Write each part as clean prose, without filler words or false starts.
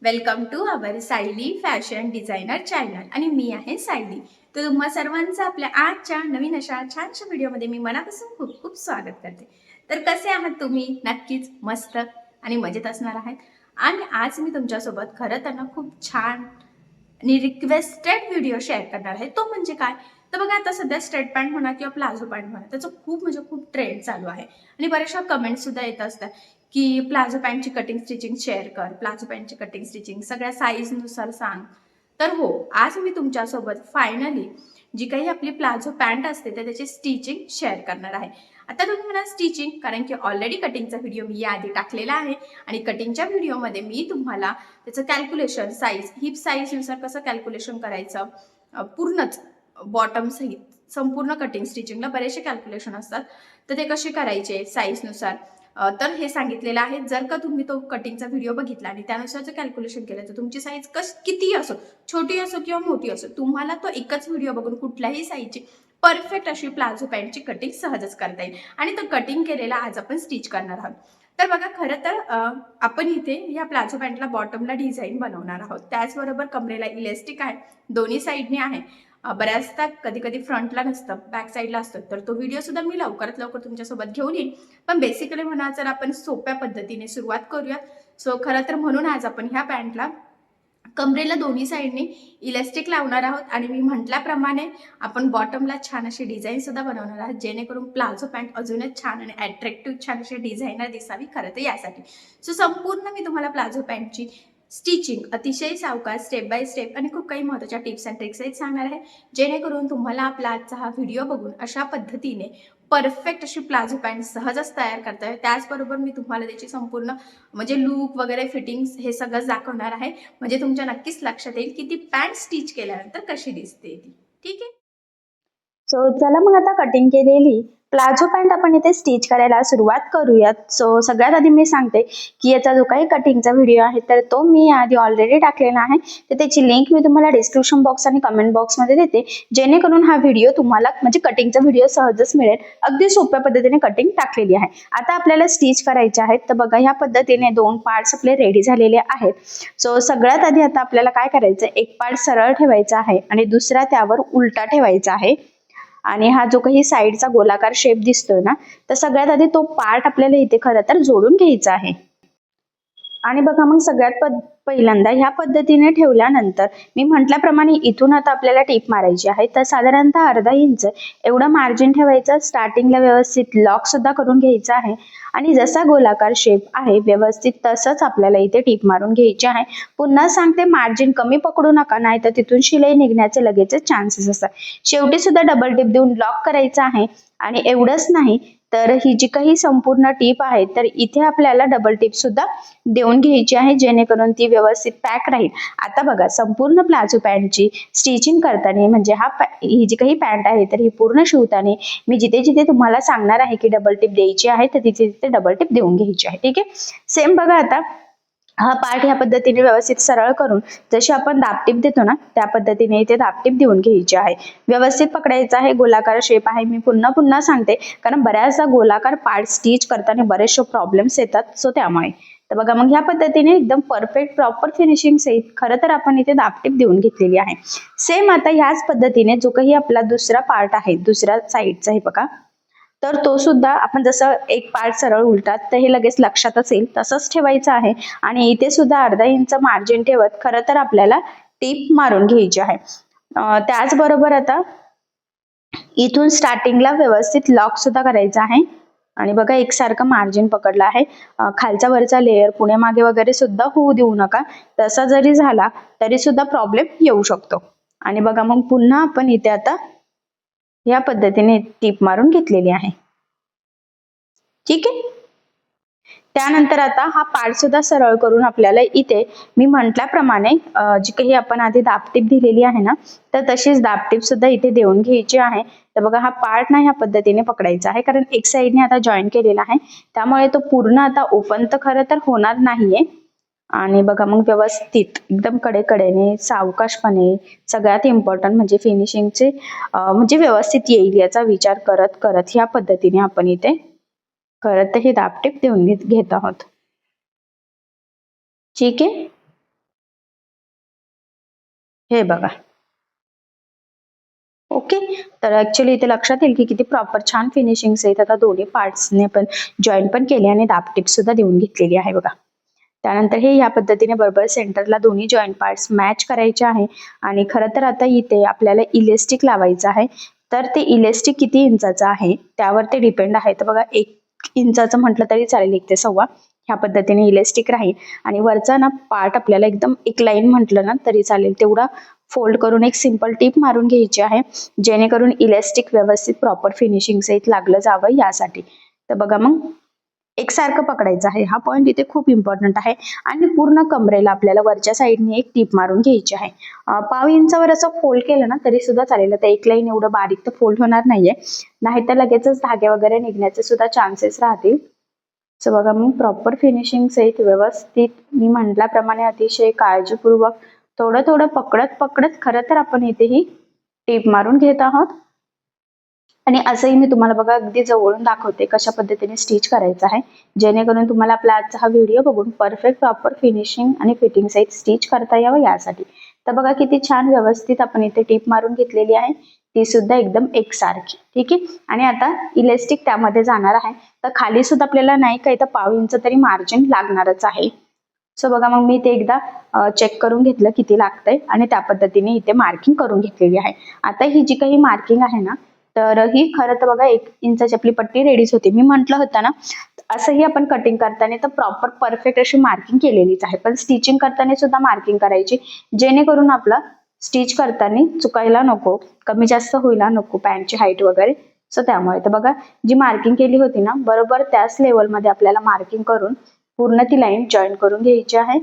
Welcome to our Sayali fashion designer channel आणि मी आहे सायली. तर तुम्हा सर्वांचं आपल्या आजच्या नवीन अशा छानशा व्हिडिओमध्ये मी मनापासून खूप खूप स्वागत करते. तर कसे आहात तुम्ही? नक्कीच मस्त आणि मजेत असणार आहात. आणि आज मी तुमच्यासोबत खरं तर खूप छान आणि रिक्वेस्टेड व्हिडिओ शेअर करणार आहे. तो म्हणजे काय? तर बघा, आता सध्या स्ट्रेट पॅन्ट म्हणा किंवा प्लाझो पॅन्ट म्हणा, त्याचं खूप म्हणजे खूप ट्रेंड चालू आहे आणि बऱ्याचशा कमेंट्स सुद्धा येत असतात की प्लाझो पॅन्टची कटिंग स्टिचिंग शेअर कर, प्लाझो पॅन्टची कटिंग स्टिचिंग सगळ्या साईजनुसार सांग. तर हो, आज मी तुमच्यासोबत फायनली जी काही आपली प्लाझो पॅन्ट असते तर त्याची स्टिचिंग शेअर करणार आहे. आता तुम्ही म्हणा स्टिचिंग, कारण की ऑलरेडी कटिंगचा व्हिडिओ मी याआधी टाकलेला आहे आणि कटिंगच्या व्हिडिओमध्ये मी तुम्हाला त्याचं कॅल्क्युलेशन, साईज, हिप साईजनुसार कसं कॅल्क्युलेशन करायचं, पूर्णच बॉटम सहित संपूर्ण कटिंग स्टिचिंगला बरेचसे कॅल्क्युलेशन असतात, तर ते कसे करायचे साईजनुसार, तर हे सांगितलेलं आहे. जर का तुम्ही तो कटिंगचा व्हिडिओ बघितला आणि त्यानुसार जर कॅल्क्युलेशन केलं तर तुमची साईज किती असो, छोटी असो किंवा मोठी असो, तुम्हाला तो एकच व्हिडिओ बघून कुठल्याही साईजची परफेक्ट अशी प्लाझो पॅन्टची कटिंग सहजच करता येईल. आणि तो कटिंग केलेला आज आपण स्टिच करणार आहोत. तर बघा, खरं तर आपण इथे या प्लाझो पॅन्टला बॉटमला डिझाईन बनवणार आहोत. त्याचबरोबर कमरेला इलेस्टिक आहे, दोन्ही साईडने आहे. बऱ्याचदा कधी कधी फ्रंटला नसतं, बॅक साईडला असतं, तर तो व्हिडिओ सुद्धा मी लवकरात लवकर तुमच्यासोबत घेऊन येईन. पण बेसिकली म्हणा, जर आपण सोप्या पद्धतीने सुरुवात करूया. सो खरं तर म्हणून आज आपण ह्या पॅन्टला कमरेला दोन्ही साईडने इलास्टिक लावणार आहोत आणि मी म्हटल्याप्रमाणे आपण बॉटमला छान अशी डिझाईन सुद्धा बनवणार आहोत, जेणेकरून प्लाझो पॅन्ट अजूनच छान आणि अट्रॅक्टिव्ह छान अशी डिझायनर दिसावी. खरं तर यासाठी सो संपूर्ण मी तुम्हाला प्लाझो पॅन्टची स्टिचिंग अतिशय सावकाश, स्टेप बाय स्टेप आणि खूप काही महत्त्वाच्या टिप्स अँड ट्रिक्सही सांगणार आहे, जेणेकरून तुम्हाला आपला आजचा हा व्हिडिओ बघून अशा पद्धतीने परफेक्ट अशी प्लाझो पॅन्ट सहजच तयार करता येईल. त्याचबरोबर मी तुम्हाला त्याची संपूर्ण म्हणजे लूक वगैरे, फिटिंग्स हे सगळं दाखवणार आहे, म्हणजे तुमच्या नक्कीच लक्षात येईल की ती पॅन्ट स्टिच केल्यानंतर कशी दिसते ती. ठीक आहे. सो चला मग आता कटिंग केलेली प्लाझो पॅन्ट आपण इथे स्टिच करायला सुरुवात करूयात. सो सगळ्यात आधी मी सांगते की याचा जो काही कटिंगचा व्हिडिओ आहे तर तो मी आधी ऑलरेडी टाकलेला आहे, तर त्याची लिंक मी तुम्हाला डिस्क्रिप्शन बॉक्स आणि कमेंट बॉक्समध्ये देते, जेणेकरून हा व्हिडिओ तुम्हाला म्हणजे कटिंगचा व्हिडिओ सहजच मिळेल. अगदी सोप्या पद्धतीने कटिंग टाकलेली आहे. आता आपल्याला स्टिच करायचे आहेत, तर बघा ह्या पद्धतीने दोन पार्ट्स आपले रेडी झालेले आहेत. सो सगळ्यात आधी आता आपल्याला काय करायचं, एक पार्ट सरळ ठेवायचा आहे आणि दुसरा त्यावर उलटा ठेवायचा आहे. आणि हा जो काही साईडचा गोलाकार शेप दिसतोय ना, तर सगळ्यात आधी तो पार्ट आपल्याला इथे खरं तर जोडून घ्यायचा आहे. आणि बघा मग सगळ्यात पहिल्यांदा ह्या पद्धतीने ठेवल्यानंतर मी म्हटल्याप्रमाणे इथून आता आपल्याला टीप मारायची आहे, तर साधारणतः अर्धा इंच एवढं मार्जिन ठेवायचं. स्टार्टिंगला व्यवस्थित लॉक सुद्धा करून घ्यायचा आहे आणि जसा गोलाकार शेप आहे व्यवस्थित तसंच आपल्याला इथे टीप मारून घ्यायची आहे. पुन्हा सांगते, मार्जिन कमी पकडू नका, नाही तर तिथून शिलाई निघण्याचे लगेच चान्सेस असतात. शेवटी सुद्धा डबल टिप देऊन लॉक करायचं आहे. आणि एवढंच नाही तर ही जी काही संपूर्ण टीप आहे तर इथे आपल्याला डबल टिप सुद्धा देऊन घ्यायची आहे, जेणेकरून ती व्यवस्थित पॅक राहील. आता बघा, संपूर्ण प्लाझो पॅन्टची स्टिचिंग करताना म्हणजे ही जी काही पॅन्ट आहे तर ही पूर्ण शिवताना मी जिथे जिथे तुम्हाला सांगणार आहे की डबल टिप द्यायची आहे तर तिथे तिथे डबल टिप देऊन घ्यायची आहे. ठीक आहे. सेम बघा, आता हा पार्ट ह्या पद्धतीने व्यवस्थित सरळ करून जशी आपण दाबटीप देतो ना त्या पद्धतीने इथे दाबटीप देऊन घ्यायची आहे. व्यवस्थित पकडायचा आहे. गोलाकार शेप आहे, मी पुन्हा पुन्हा सांगते, कारण बऱ्याचदा गोलाकार पार्ट स्टिच करताना बरेचसे प्रॉब्लेम्स येतात, सो त्यामुळे. तर बघा, मग ह्या पद्धतीने एकदम परफेक्ट प्रॉपर फिनिशिंग सहित खरं तर आपण इथे दाबटीप देऊन घेतलेली आहे. सेम आता ह्याच पद्धतीने जो काही आपला दुसरा पार्ट आहे दुसऱ्या साईडचा आहे बघा, तर तो सुद्धा आपण जसं एक पार्ट सरळ उलटात तर हे लगेच लक्षातच येईल तसंच ठेवायचं आहे. आणि इथे सुद्धा अर्धा इंच मार्जिन ठेवत खरं तर आपल्याला टीप मारून घ्यायची आहे. त्याचबरोबर आता इथून स्टार्टिंगला व्यवस्थित लॉक सुद्धा करायचा आहे. आणि बघा, एकसारखं मार्जिन पकडलं आहे. खालचा वरचा लेअर पुढे मागे वगैरे सुद्धा होऊ देऊ नका. तसा जरी झाला तरी सुद्धा प्रॉब्लेम येऊ शकतो. आणि बघा, मग पुन्हा आपण इथे आता या पद्धतीने टीप मारून घेतलेली आहे. ठीक आहे. त्यानंतर आता हा पार्ट सुद्धा सरळ करून आपल्याला इथे मी म्हटल्याप्रमाणे जी काही आपण आधी दाबटीप दिलेली आहे ना, तर तशीच दाबटीप सुद्धा इथे देऊन घ्यायची आहे. तर बघा, हा पार्ट ना ह्या पद्धतीने पकडायचा आहे, कारण एक साईडने आता जॉईन केलेला आहे, त्यामुळे तो पूर्ण आता ओपन तर खरं तर होणार नाहीये. आणि बघा, मग व्यवस्थित एकदम कडेकडेने सावकाशपणे, सगळ्यात इम्पॉर्टंट म्हणजे फिनिशिंगचे म्हणजे व्यवस्थित येईल याचा विचार करत करत ह्या पद्धतीने आपण इथे खरं तर हे दाबटीप देऊन घेत आहोत. ठीक आहे. हे बघा. ओके. तर ऍक्च्युली इथे लक्षात येईल की किती प्रॉपर छान फिनिशिंग्स आहेत. आता दोन्ही पार्ट्सने पण जॉईन पण केले आणि दाबटीप सुद्धा देऊन घेतलेली आहे बघा. त्यानंतर हे या पद्धतीने बरोबर सेंटरला दोन्ही जॉईंट पार्ट्स मॅच करायचे आहे. आणि खरं तर आता इथे आपल्याला इलेस्टिक लावायचं आहे. तर ते इलेस्टिक किती इंचाचं आहे त्यावर ते डिपेंड आहे. तर बघा 1 इंचाचं म्हटलं तरी चालेल, 1 ते 1.25 ह्या पद्धतीने इलेस्टिक राहील. आणि वरचा ना पार्ट आपल्याला एकदम एक लाईन म्हटलं ना तरी चालेल तेवढा फोल्ड करून एक सिंपल टिप मारून घ्यायची आहे, जेणेकरून इलेस्टिक व्यवस्थित प्रॉपर फिनिशिंग सहित लागलं जावं यासाठी. तर बघा मग एकसारखं पकडायचं आहे. हा पॉईंट इथे खूप इम्पॉर्टंट आहे. आणि पूर्ण कमरेला आपल्याला वरच्या साईडने एक टीप मारून घ्यायची आहे. 1/2 इंचावर असं फोल्ड केलं ना तरी सुद्धा चालेल. आता एक लाईन एवढं बारीक तर फोल्ड होणार नाहीये, नाहीतर लगेचच धागे वगैरे निघण्याचे सुद्धा चान्सेस राहतील. सो बघा मग प्रॉपर फिनिशिंग सहित व्यवस्थित मी म्हटल्याप्रमाणे अतिशय काळजीपूर्वक थोडं थोडं पकडत पकडत खरं तर आपण इथे ही टीप मारून घेत आहोत. आणि असंही मी तुम्हाला बघा अगदी जवळून दाखवते कशा पद्धतीने स्टिच करायचं आहे, जेणेकरून तुम्हाला आपला आजचा हा व्हिडिओ बघून परफेक्ट प्रॉपर फिनिशिंग आणि फिटिंग सहित स्टिच करता यावं यासाठी. तर बघा किती छान व्यवस्थित आपण इथे टीप मारून घेतलेली आहे, ती सुद्धा एकदम एकसारखी. ठीक आहे. आणि आता इलेस्टिक त्यामध्ये जाणार आहे. तर खाली सुद्धा आपल्याला नाही काही तर 1/2 इंच तरी मार्जिन लागणारच आहे. सो बघा मग मी ते एकदा चेक करून घेतलं किती लागतंय आणि त्या पद्धतीने इथे मार्किंग करून घेतलेली आहे. आता ही जी काही मार्किंग आहे ना तर ही खरं तर बघा 1 इंचाची आपली पट्टी रेडीच होती. मी म्हटलं होतं ना असंही आपण कटिंग करताना तर प्रॉपर परफेक्ट अशी मार्किंग केलेलीच आहे, पण स्टिचिंग करताना सुद्धा मार्किंग करायची, जेणेकरून आपला स्टिच करताना चुकायला नको, कमी जास्त व्हायला नको पॅन्टची हाईट वगैरे. सो त्यामुळे तर बघा जी मार्किंग केली होती ना बरोबर त्याच लेवलमध्ये आपल्याला मार्किंग करून पूर्ण ती लाईन जॉईन करून घ्यायची आहे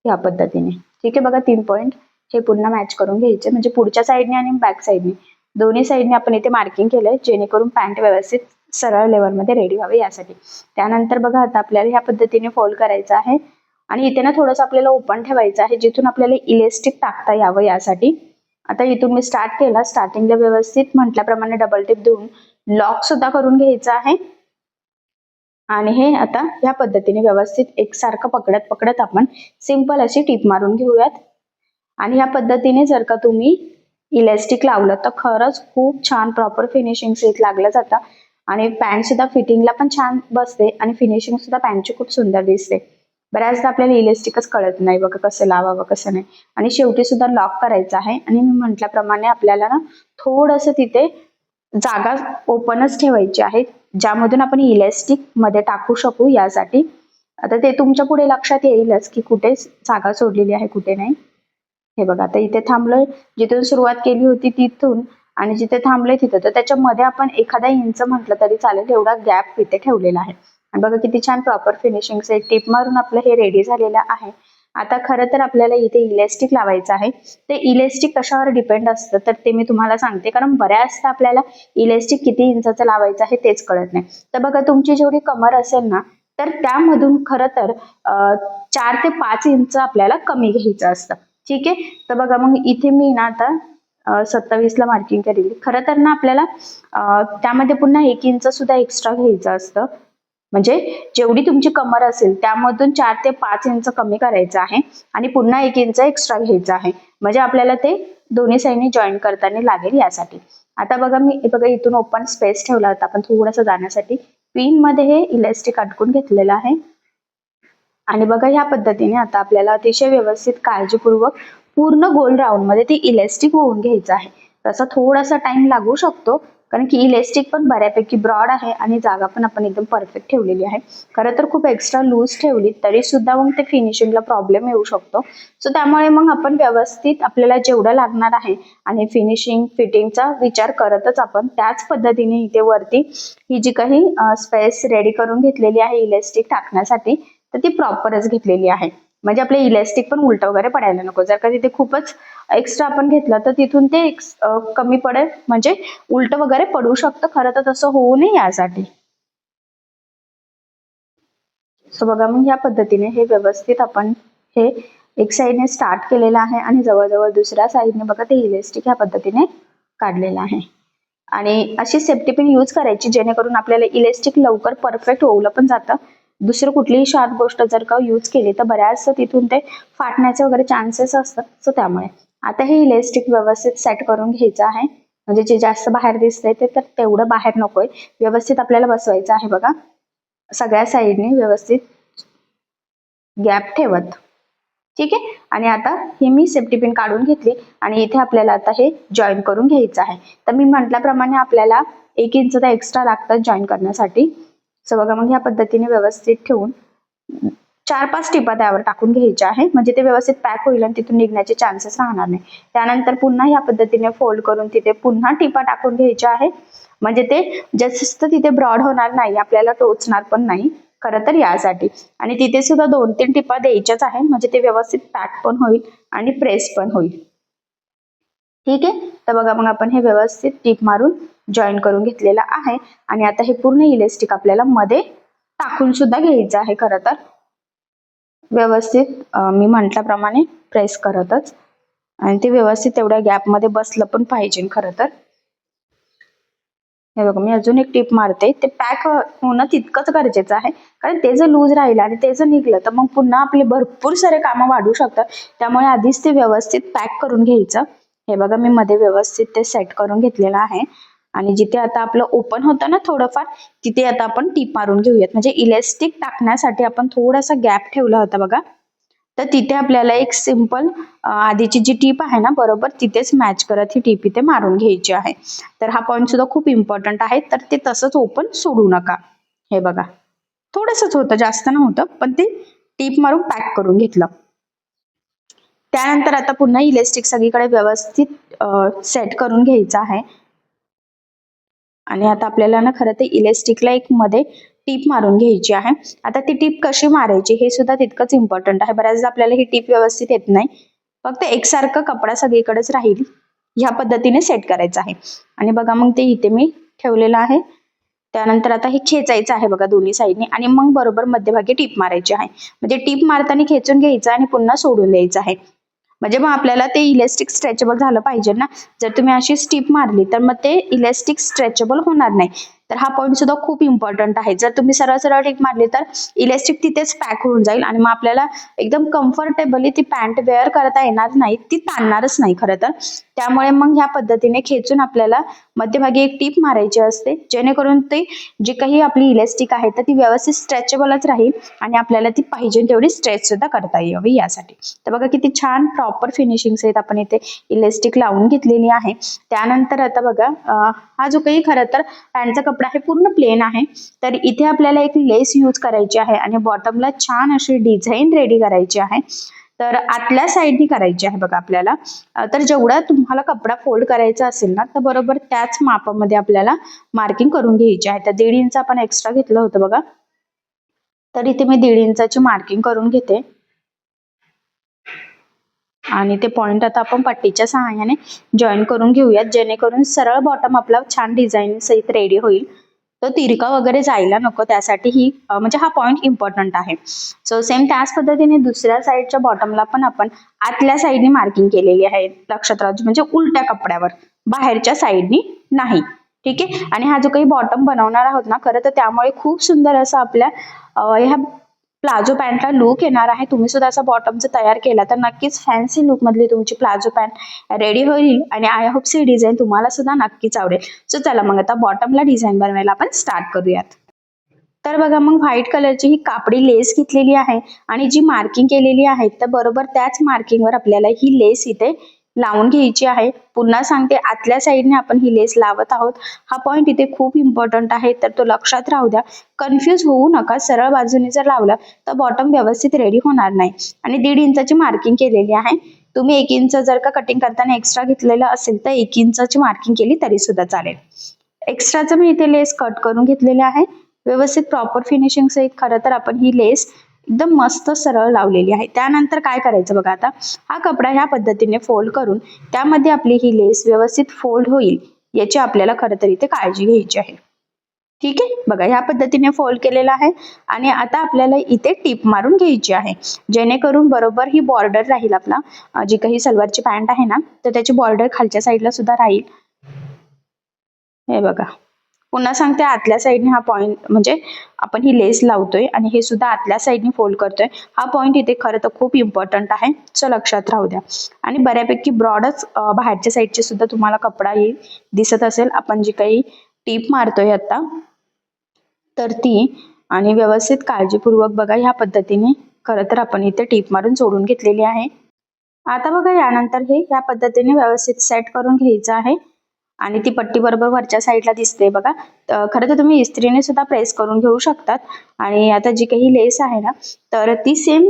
या पद्धतीने. ठीक आहे. बघा 3 पॉईंट हे पूर्ण मॅच करून घ्यायचे, म्हणजे पुढच्या साईडने आणि बॅक साईडने दोन्ही साईडने आपण इथे मार्किंग केलंय, जेणेकरून पॅन्ट व्यवस्थित सरळ लेवलमध्ये रेडी व्हावे यासाठी. त्यानंतर बघा आता आपल्याला ह्या पद्धतीने फोल्ड करायचं आहे आणि इथे ना थोडंसं आपल्याला ओपन ठेवायचं आहे, जिथून आपल्याला इलेस्टिक टाकता यावं यासाठी. आता इथून मी स्टार्ट केला. स्टार्टिंगला व्यवस्थित म्हटल्याप्रमाणे डबल टिप देऊन लॉक सुद्धा करून घ्यायचं आहे. आणि हे आता ह्या पद्धतीने व्यवस्थित एकसारखं पकडत पकडत आपण सिंपल अशी टीप मारून घेऊयात. आणि ह्या पद्धतीने जर का तुम्ही इलेस्टिक लावलं तर खरंच खूप छान प्रॉपर फिनिशिंग सहित लागलं जातं आणि पॅन्ट सुद्धा फिटिंगला पण छान बसते आणि फिनिशिंग सुद्धा पॅन्टची खूप सुंदर दिसते. बऱ्याचदा आपल्याला इलेस्टिकच कळत नाही बघा कसं लावावं कसं नाही. आणि शेवटी सुद्धा लॉक करायचं आहे. आणि मी म्हटल्याप्रमाणे आपल्याला ना थोडंसं तिथे जागा ओपनच ठेवायची आहे, ज्यामधून आपण इलेस्टिक मध्ये टाकू शकू यासाठी. आता ते तुमच्या पुढे लक्षात येईलच की कुठे जागा सोडलेली आहे कुठे नाही. हे बघा आता इथे थांबलोय, जिथून सुरुवात केली होती तिथून आणि जिथे थांबलोय तिथं, तर त्याच्यामध्ये आपण एखादा इंच म्हटलं तरी चालेल एवढा गॅप इथे ठेवलेला आहे. आणि बघा किती छान प्रॉपर फिनिशिंग टिप मारून आपलं हे रेडी झालेलं आहे. आता खरं तर आपल्याला इथे इलेस्टिक लावायचं आहे. ते इलेस्टिक कशावर डिपेंड असतं तर ते मी तुम्हाला सांगते, कारण बऱ्याचदा आपल्याला इलेस्टिक किती इंचाचं लावायचं आहे तेच कळत नाही. तर बघा तुमची जेवढी कमर असेल ना तर त्यामधून खरं तर 4 ते 5 इंच आपल्याला कमी घ्यायचं असतं. ठीक आहे. तर बघा मग इथे मी ना आता 27 ला मार्किंग केलेली. खरं तर ना आपल्याला त्यामध्ये पुन्हा 1 इंच सुद्धा एक्स्ट्रा घ्यायचं असतं, म्हणजे जेवढी तुमची कमर असेल त्यामधून 4 ते 5 इंच कमी करायचं आहे आणि पुन्हा 1 इंच एक्स्ट्रा घ्यायचं आहे, म्हणजे आपल्याला ते दोन्ही साईडने जॉईन करताना लागेल यासाठी. आता बघा मी बघा इथून ओपन स्पेस ठेवला होता आपण थोडंसं जाण्यासाठी. पिन मध्ये हे इलेस्टिक अटकून घेतलेलं आहे. आणि बघा ह्या पद्धतीने आता आपल्याला अतिशय व्यवस्थित काळजीपूर्वक पूर्ण गोल राऊंड मध्ये ती इलेस्टिक होऊन घ्यायचं आहे. तसा थोडासा टाइम लागू शकतो, कारण की इलेस्टिक पण बऱ्यापैकी ब्रॉड आहे आणि जागा पण आपण एकदम परफेक्ट ठेवलेली आहे. खरं तर खूप एक्स्ट्रा लूज ठेवली तरी सुद्धा मग ते फिनिशिंगला प्रॉब्लेम येऊ शकतो. सो त्यामुळे मग आपण व्यवस्थित आपल्याला जेवढं लागणार आहे आणि फिनिशिंग फिटिंगचा विचार करतच आपण त्याच पद्धतीने इथे वरती ही जी काही स्पेस रेडी करून घेतलेली आहे इलेस्टिक टाकण्यासाठी तर ती प्रॉपरच घेतलेली आहे, म्हणजे आपले इलेस्टिक पण उलट वगैरे पडायला नको. जर का तिथे खूपच एक्स्ट्रा आपण घेतलं तर तिथून ते कमी पडेल, म्हणजे उलट वगैरे पडू शकतं. खरं तर तसं होऊ नये यासाठी. सो बघा मग या पद्धतीने हे व्यवस्थित आपण हे एक साईडने स्टार्ट केलेलं आहे आणि जवळजवळ दुसऱ्या साईडने बघा ते इलेस्टिक ह्या पद्धतीने काढलेलं आहे. आणि अशी सेफ्टी पिन यूज करायची जेणेकरून आपल्याला इलेस्टिक लवकर परफेक्ट होऊन पण जातं. दुसरं कुठलीही शार्प गोष्ट जर का यूज केली तर बऱ्याच तिथून ते फाटण्याचे वगैरे चान्सेस असतात. सो त्यामुळे आता हे इलेस्टिक व्यवस्थित सेट करून घ्यायचं आहे. म्हणजे जे जास्त बाहेर दिसतंय ते तर तेवढं बाहेर नकोय, व्यवस्थित आपल्याला बसवायचं आहे बघा. सगळ्या साईडने व्यवस्थित गॅप ठेवत. ठीक आहे. आणि आता हे मी सेफ्टी पिन काढून घेतली आणि इथे आपल्याला आता हे जॉईन करून घ्यायचं आहे. तर मी म्हटल्याप्रमाणे आपल्याला 1 इंच तर एक्स्ट्रा लागतात जॉईन करण्यासाठी. सो बघा मग ह्या पद्धतीने व्यवस्थित ठेवून 4-5 टिपा त्यावर टाकून घ्यायच्या आहे. म्हणजे ते व्यवस्थित पॅक होईल आणि तिथून निघण्याचे चान्सेस राहणार नाही. त्यानंतर पुन्हा ह्या पद्धतीने फोल्ड करून तिथे पुन्हा टिपा टाकून घ्यायच्या आहे. म्हणजे ते जास्त तिथे ब्रॉड होणार नाही, आपल्याला टोचणार पण नाही खरं तर यासाठी. आणि तिथे सुद्धा 2-3 टिपा द्यायच्याच आहे. म्हणजे ते व्यवस्थित पॅक पण होईल आणि प्रेस पण होईल. ठीक आहे. तर बघा मग आपण हे व्यवस्थित टिप मारून जॉईन करून घेतलेलं आहे. आणि आता हे पूर्ण इलेस्टिक आपल्याला मध्ये टाकून सुद्धा घ्यायचं आहे. खरं तर व्यवस्थित मी म्हटल्याप्रमाणे प्रेस करतच, आणि ते व्यवस्थित तेवढ्या गॅप मध्ये बसलं पण पाहिजे खरं तर. हे बघा मी अजून एक टिप मारते. ते पॅक होणं तितकंच गरजेचं आहे, कारण ते जर लूज राहिलं आणि ते जर निघलं तर मग पुन्हा आपले भरपूर सारे कामं वाढू शकतात. त्यामुळे आधीच ते व्यवस्थित पॅक करून घ्यायचं. हे बघा मी मध्ये व्यवस्थित ते सेट करून घेतलेलं आहे. आणि जिथे आता आपलं ओपन होतं ना थोडंफार, तिथे आता आपण टीप मारून घेऊयात. म्हणजे इलेस्टिक टाकण्यासाठी आपण थोडासा गॅप ठेवला होता बघा, तर तिथे आपल्याला एक सिंपल आधीची जी टीप आहे ना बरोबर तिथेच मॅच करत ही टीप इथे मारून घ्यायची आहे. तर हा पॉईंट सुद्धा खूप इम्पॉर्टंट आहे. तर ते तसंच ओपन सोडू नका. हे बघा थोडंसंच होतं, जास्त नव्हतं, पण ते टीप मारून पॅक करून घेतलं. त्यानंतर आता पुन्हा इलेस्टिक सगळीकडे व्यवस्थित सेट करून घ्यायचं आहे. आणि आता आपल्याला ना खरं तर इलेस्टिकला एक मध्ये टीप मारून घ्यायची आहे. आता ती टीप कशी मारायची हे सुद्धा तितकंच इम्पॉर्टंट आहे. बऱ्याचदा आपल्याला ही टीप व्यवस्थित येत नाही, फक्त एकसारखं कपडा सगळीकडेच राहील ह्या पद्धतीने सेट करायचं आहे. आणि बघा मग ते इथे मी ठेवलेलं आहे. त्यानंतर आता हे खेचायचं आहे बघा दोन्ही साईडने, आणि मग बरोबर मध्यभागी टीप मारायची आहे. म्हणजे टीप मारताना खेचून घ्यायचं आणि पुन्हा सोडून द्यायचं आहे. म्हणजे मग आपल्याला ते इलेस्टिक स्ट्रेचेबल झालं पाहिजे ना. जर तुम्ही अशी स्टिप मारली तर मग ते इलेस्टिक स्ट्रेचेबल होणार नाही. तर हा पॉईंट सुद्धा खूप इम्पॉर्टंट आहे. जर तुम्ही सरळ सरळ टीप मारली तर इलेस्टिक तिथेच पॅक होऊन जाईल आणि मग आपल्याला एकदम कम्फर्टेबली ती पॅन्ट वेअर करता येणार नाही, ती ताणणारच नाही खरं तर. त्यामुळे मग ह्या पद्धतीने खेचून आपल्याला मध्यभागी एक टीप मारायची असते, जेणेकरून ते जी काही आपली इलेस्टिक आहे तर ती व्यवस्थित स्ट्रेचेबलच राहील आणि आपल्याला ती पाहिजे तेवढी स्ट्रेच सुद्धा करता यावी यासाठी. तर बघा किती छान प्रॉपर फिनिशिंग सहित आपण इथे इलेस्टिक लावून घेतलेली आहे. त्यानंतर आता बघा हा जो काही खरं तर पॅन्टचा कपडा आहे पूर्ण प्लेन आहे. तर इथे आपल्याला एक लेस यूज करायची आहे आणि बॉटमला छान अशी डिझाईन रेडी करायची आहे. तर आतल्या साईडनी करायची आहे बघा आपल्याला. तर जेवढा तुम्हाला कपडा फोल्ड करायचा असेल ना तर बरोबर त्याच मापामध्ये आपल्याला मार्किंग करून घ्यायची आहे. तर 1.5 इंच आपण एक्स्ट्रा घेतलं होतं बघा, तर इथे मी 1.5 इंचाची मार्किंग करून घेते. आणि ते पॉइंट आता आपण पट्टीच्या सहाय्याने जॉईन करून घेऊयात, जेणेकरून सरळ बॉटम आपला छान डिझाईन सहित रेडी होईल. तो तिरका वगैरे जायला नको, त्यासाठी ही म्हणजे हा पॉइंट इम्पॉर्टंट आहे. सो सेम त्याच पद्धतीने दुसऱ्या साईडच्या बॉटमला पण आपण आतल्या साईडनी मार्किंग केलेली आहे. लक्षात राहू, म्हणजे उलट्या कपड्यावर, बाहेरच्या साईडनी नाही. ठीक आहे. आणि हा जो काही बॉटम बनवणार आहोत ना खरं तर त्यामुळे खूप सुंदर असं आपल्या ह्या प्लाझो पॅन्टला लुक येणार आहे. तुम्ही सुद्धा असा बॉटम जर तयार केला तर नक्कीच फॅन्सी लुक मधली तुमची प्लाझो पॅन्ट रेडी होईल. आणि आय होप सी डिझाईन तुम्हाला सुद्धा नक्कीच आवडेल. सो चला मग आता बॉटमला डिझाईन बनवायला आपण स्टार्ट करूयात. तर बघा मग व्हाईट कलरची ही कापडी लेस घेतलेली आहे आणि जी मार्किंग केलेली आहे तर बरोबर त्याच मार्किंगवर आपल्याला ही लेस इथे लावून घ्यायची आहे. पुन्हा सांगते, आतल्या साईडने आपण ही लेस लावत आहोत. हा पॉइंट इथे खूप इम्पॉर्टंट आहे, तर तो लक्षात राहू द्या. कन्फ्यूज होऊ नका. सरळ बाजूने जर लावलं तर बॉटम व्यवस्थित रेडी होणार नाही. आणि 1.5 इंचाची मार्किंग केलेली आहे. तुम्ही 1 इंच जर का कटिंग करताना एक्स्ट्रा घेतलेलं असेल तर 1 इंचाची मार्किंग केली तरी सुद्धा चालेल. एक्स्ट्राचं मी इथे लेस कट करून घेतलेले आहे. व्यवस्थित प्रॉपर फिनिशिंग सहित खरं तर आपण ही लेस एकदम मस्त सरळ लावलेली आहे. त्यानंतर काय करायचं बघा, आता हा कपडा ह्या पद्धतीने फोल्ड करून त्यामध्ये आपली ही लेस व्यवस्थित फोल्ड होईल याची आपल्याला खरं तर इथे काळजी घ्यायची आहे. ठीक आहे. बघा ह्या पद्धतीने फोल्ड केलेला आहे आणि आता आपल्याला इथे टीप मारून घ्यायची आहे, जेणेकरून बरोबर ही बॉर्डर राहील. आपला जी काही सलवारची पॅन्ट आहे ना तर त्याची बॉर्डर खालच्या साईडला सुद्धा राहील. हे बघा पुन्हा सांगते, आतल्या साईडने हा पॉईंट म्हणजे आपण ही लेस लावतोय आणि हे सुद्धा आतल्या साईडने फोल्ड करतोय. हा पॉईंट इथे खरं तर खूप इम्पॉर्टंट आहे, सो लक्षात राहू द्या. आणि बऱ्यापैकी ब्रॉडच बाहेरच्या साईडचे सुद्धा तुम्हाला कपडा येईल दिसत असेल. आपण जी काही टीप मारतोय आता तर ती, आणि व्यवस्थित काळजीपूर्वक बघा ह्या पद्धतीने खरं तर आपण इथे टीप मारून जोडून घेतलेली आहे. आता बघा यानंतर हे या पद्धतीने व्यवस्थित सेट करून घ्यायचं आहे. आणि ती पट्टी बरोबर वरच्या साईडला दिसते बघा. खरं तर तुम्ही इस्त्रीने सुद्धा प्रेस करून घेऊ शकतात. आणि आता जी काही लेस आहे ना, तर ती सेम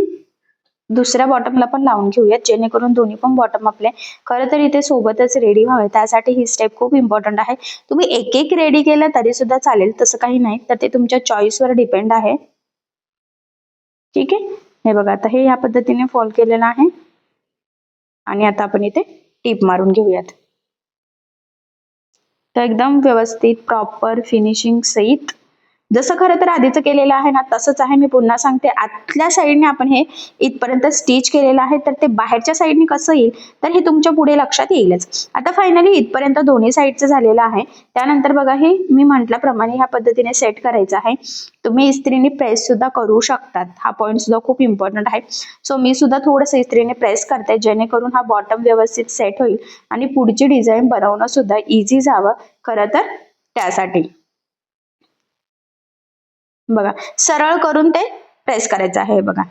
दुसऱ्या बॉटमला पण लावून घेऊयात, जेणेकरून दोन्ही पण बॉटम आपले खरं तर इथे सोबतच रेडी व्हावे. त्यासाठी ही स्टेप खूप इम्पॉर्टंट आहे. तुम्ही एक एक रेडी केलं तरी सुद्धा चालेल, तसं काही नाही, तर ते तुमच्या चॉईसवर डिपेंड आहे. ठीक आहे, हे बघा आता हे या पद्धतीने फोल्ड केलेलं आहे. आणि आता आपण इथे टीप मारून घेऊयात. तर एकदम व्यवस्थित प्रॉपर फिनिशिंग सहित जसं खरं तर आधीचं केलेलं आहे ना तसंच आहे. मी पुन्हा सांगते, आतल्या साईडने आपण हे इथपर्यंत स्टिच केलेलं आहे, तर ते बाहेरच्या साईडने कसं येईल तर हे तुमच्या पुढे लक्षात येईलच. आता फायनली इथपर्यंत दोन्ही साईडचं झालेलं आहे. त्यानंतर बघा हे मी म्हटल्याप्रमाणे ह्या पद्धतीने सेट करायचं आहे. तुम्ही इस्त्रीने प्रेस सुद्धा करू शकतात, हा पॉईंट सुद्धा खूप इम्पॉर्टंट आहे. सो मी सुद्धा थोडंसं इस्त्रीने प्रेस करते, जेणेकरून हा बॉटम व्यवस्थित सेट होईल आणि पुढची डिझाईन बनवणं सुद्धा इझी जावं खरं तर त्यासाठी. बघा सरळ करून ते प्रेस करायचं आहे. बघा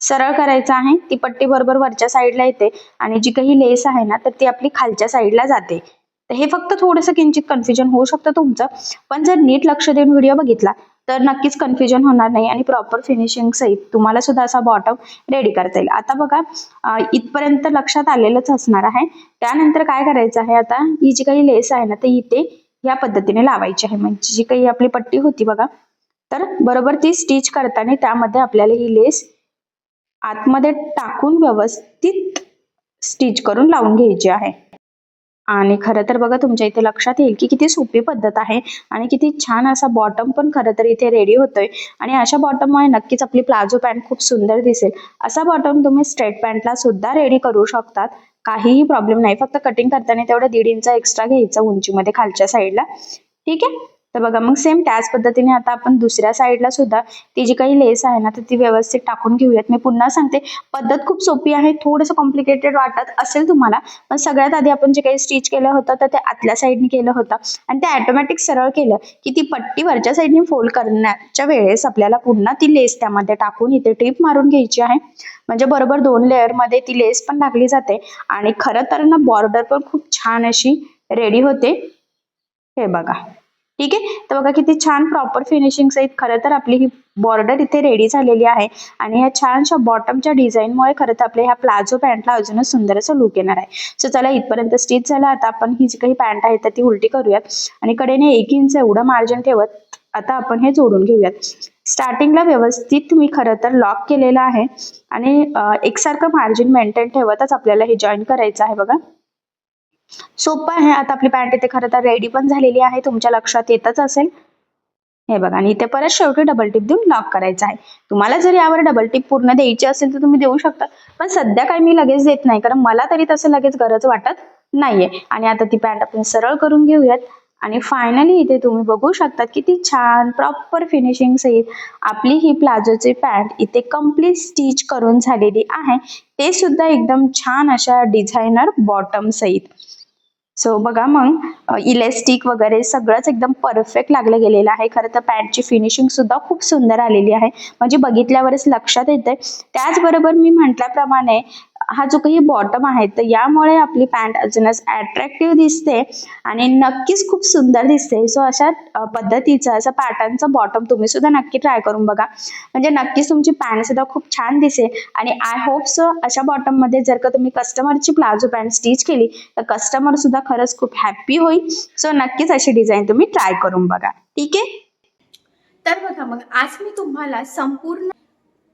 सरळ करायचं आहे. ती पट्टी बरोबर वरच्या साईडला येते आणि जी काही लेस आहे ना तर ती आपली खालच्या साईडला जाते. तर हे फक्त थोडंसं किंचित कन्फ्युजन होऊ शकतं तुमचं, पण जर नीट लक्ष देऊन व्हिडिओ बघितला तर नक्कीच कन्फ्युजन होणार नाही आणि प्रॉपर फिनिशिंग सहित तुम्हाला सुद्धा असा बॉटम रेडी करता येईल. आता बघा इथपर्यंत लक्षात आलेलंच असणार आहे. त्यानंतर काय करायचं आहे, आता ही जी काही लेस आहे ना तर इथे या पद्धतीने लावायची आहे. म्हणजे जी काही आपली पट्टी होती बघा, तर बरोबर ती स्टिच करताना त्यामध्ये आपल्याला ही लेस आतमध्ये टाकून व्यवस्थित स्टिच करून लावून घ्यायची आहे. आणि खरं तर बघा तुमच्या इथे लक्षात येईल की किती सोपी पद्धत आहे आणि किती छान असा बॉटम पण खरं तर इथे रेडी होतोय. आणि अशा बॉटममुळे नक्कीच आपली प्लाझो पॅन्ट खूप सुंदर दिसेल. असा बॉटम तुम्ही स्ट्रेट पॅन्टला सुद्धा रेडी करू शकतात, काहीही प्रॉब्लेम नाही. फक्त कटिंग करताना तेवढं 1.5 इंच एक्स्ट्रा घ्यायचं उंचीमध्ये खालच्या साईडला. ठीक आहे, तर बघा मग सेम त्याच पद्धतीने आता आपण दुसऱ्या साईडला सुद्धा ती जी काही लेस आहे ना तर ती व्यवस्थित टाकून घेऊयात. मी पुन्हा सांगते, पद्धत खूप सोपी आहे. थोडंसं कॉम्प्लिकेटेड वाटत असेल तुम्हाला, पण सगळ्यात आधी आपण जे काही स्टिच केलं होतं तर ते आतल्या साईडने केलं होतं आणि ते ऑटोमॅटिक सरळ केलं की ती पट्टी वरच्या साईडने फोल्ड करण्याच्या वेळेस आपल्याला पुन्हा ती लेस त्यामध्ये टाकून इथे टिप मारून घ्यायची आहे. म्हणजे बरोबर 2 लेअर मध्ये ती लेस पण टाकली जाते आणि खरं तर ना बॉर्डर पण खूप छान अशी रेडी होते. हे बघा, ठीक आहे, तर बघा किती छान प्रॉपर फिनिशिंग सहित खरं तर आपली ही बॉर्डर इथे रेडी झालेली आहे. आणि ह्या छानशा बॉटमच्या डिझाईनमुळे खरं तर आपल्या ह्या प्लाझो पॅन्टला अजूनच सुंदर असं लुक येणार आहे. सो चला इथपर्यंत स्टिच झाला. आता आपण ही जी काही पॅन्ट आहे तर ती उलटी करूयात आणि कडेने 1 इंच एवढं मार्जिन ठेवत आता आपण हे जोडून घेऊयात. स्टार्टिंगला व्यवस्थित मी खरं तर लॉक केलेलं आहे आणि एकसारखं मार्जिन मेंटेन ठेवतच आपल्याला हे जॉईन करायचं आहे. बघा सोपं आहे. आता आपली पॅन्ट इथे खरं तर रेडी पण झालेली आहे, तुमच्या लक्षात येतच असेल. हे बघा, आणि इथे परत शेवटी डबल टिप देऊन लॉक करायचं आहे. तुम्हाला जर यावर डबल टिप पूर्ण द्यायची असेल तर तुम्ही देऊ शकता, पण सध्या काही मी लगेच देत नाही, कारण मला तरी तसं लगेच गरज वाटत नाहीये. आणि आता ती पॅन्ट आपण सरळ करून घेऊयात. आणि फायनली इथे तुम्ही बघू शकता किती छान प्रॉपर फिनिशिंग सहित आपली ही प्लाझोची पॅन्ट इथे कम्प्लीट स्टिच करून झालेली आहे, ते सुद्धा एकदम छान अशा डिझायनर बॉटम सहित. सो बघा मग इलेस्टिक वगैरे सगळंच एकदम परफेक्ट लागलं गेलेलं आहे. खरं तर पॅन्टची फिनिशिंग सुद्धा खूप सुंदर आलेली आहे, म्हणजे बघितल्यावरच लक्षात येते. त्याचबरोबर मी म्हटल्याप्रमाणे हा जो काही बॉटम आहे तर यामुळे आपली पॅन्ट अजूनच अट्रॅक्टिव्ह दिसते आणि नक्कीच खूप सुंदर दिसते. सो अशा पद्धतीचं असं पॅटर्नचं बॉटम तुम्ही सुद्धा नक्की ट्राय करून बघा, म्हणजे नक्कीच तुमची पॅन्ट सुद्धा खूप छान दिसेल. आणि आय होप सो अशा बॉटम मध्ये जर का तुम्ही कस्टमरची प्लाझो पॅन्ट स्टिच केली तर कस्टमर सुद्धा खरंच खूप हॅप्पी होईल. सो नक्कीच अशी डिझाईन तुम्ही ट्राय करून बघा. ठीक आहे, तर बघा मग आज मी तुम्हाला संपूर्ण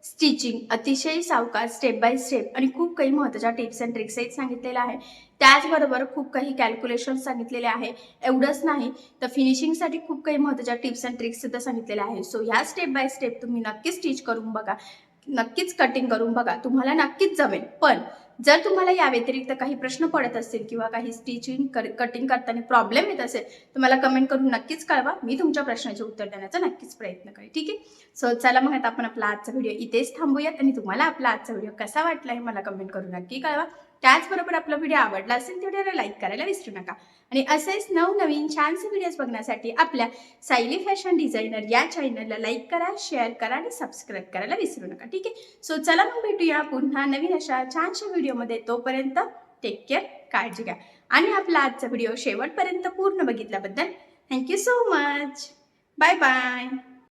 स्टिचिंग अतिशय सावकाश स्टेप बाय स्टेप आणि खूप काही महत्त्वाच्या टिप्स अँड ट्रिक्सही सांगितलेल्या आहे. त्याचबरोबर खूप काही कॅल्क्युलेशन सांगितलेले आहे. एवढंच नाही तर फिनिशिंगसाठी खूप काही महत्त्वाच्या टिप्स अँड ट्रिक्स सुद्धा सांगितलेल्या आहे. सो ह्या स्टेप बाय स्टेप तुम्ही नक्कीच स्टिच करून बघा, नक्कीच कटिंग करून बघा, तुम्हाला नक्कीच जमेल. पण जर तुम्हाला या व्यतिरिक्त काही प्रश्न पडत असतील किंवा काही स्टिचिंग कटिंग करताना प्रॉब्लेम येत असेल तर मला कमेंट करून नक्कीच कळवा. मी तुमच्या प्रश्नाचे उत्तर देण्याचा नक्कीच प्रयत्न करेन. ठीक आहे. सो चला मग आता आपण आपला आजचा व्हिडिओ इथेच थांबूयात आणि तुम्हाला आपला आजचा व्हिडिओ कसा वाटला हे मला कमेंट करून नक्की कळवा. त्याचबरोबर आपला व्हिडिओ आवडला असेल तर व्हिडिओला लाईक करायला विसरू नका आणि असेच नवनवीन छानसे व्हिडिओज बघण्यासाठी आपल्या सायली फॅशन डिझायनर या चॅनलला लाईक करा, शेअर करा आणि सबस्क्राईब करायला विसरू नका. ठीक आहे. सो चला मग भेटूया पुन्हा नवीन अशा छानशा व्हिडिओमध्ये. तोपर्यंत टेक केअर, काळजी घ्या आणि आपला आजचा व्हिडिओ शेवटपर्यंत पूर्ण बघितल्याबद्दल thank you so much. Bye bye.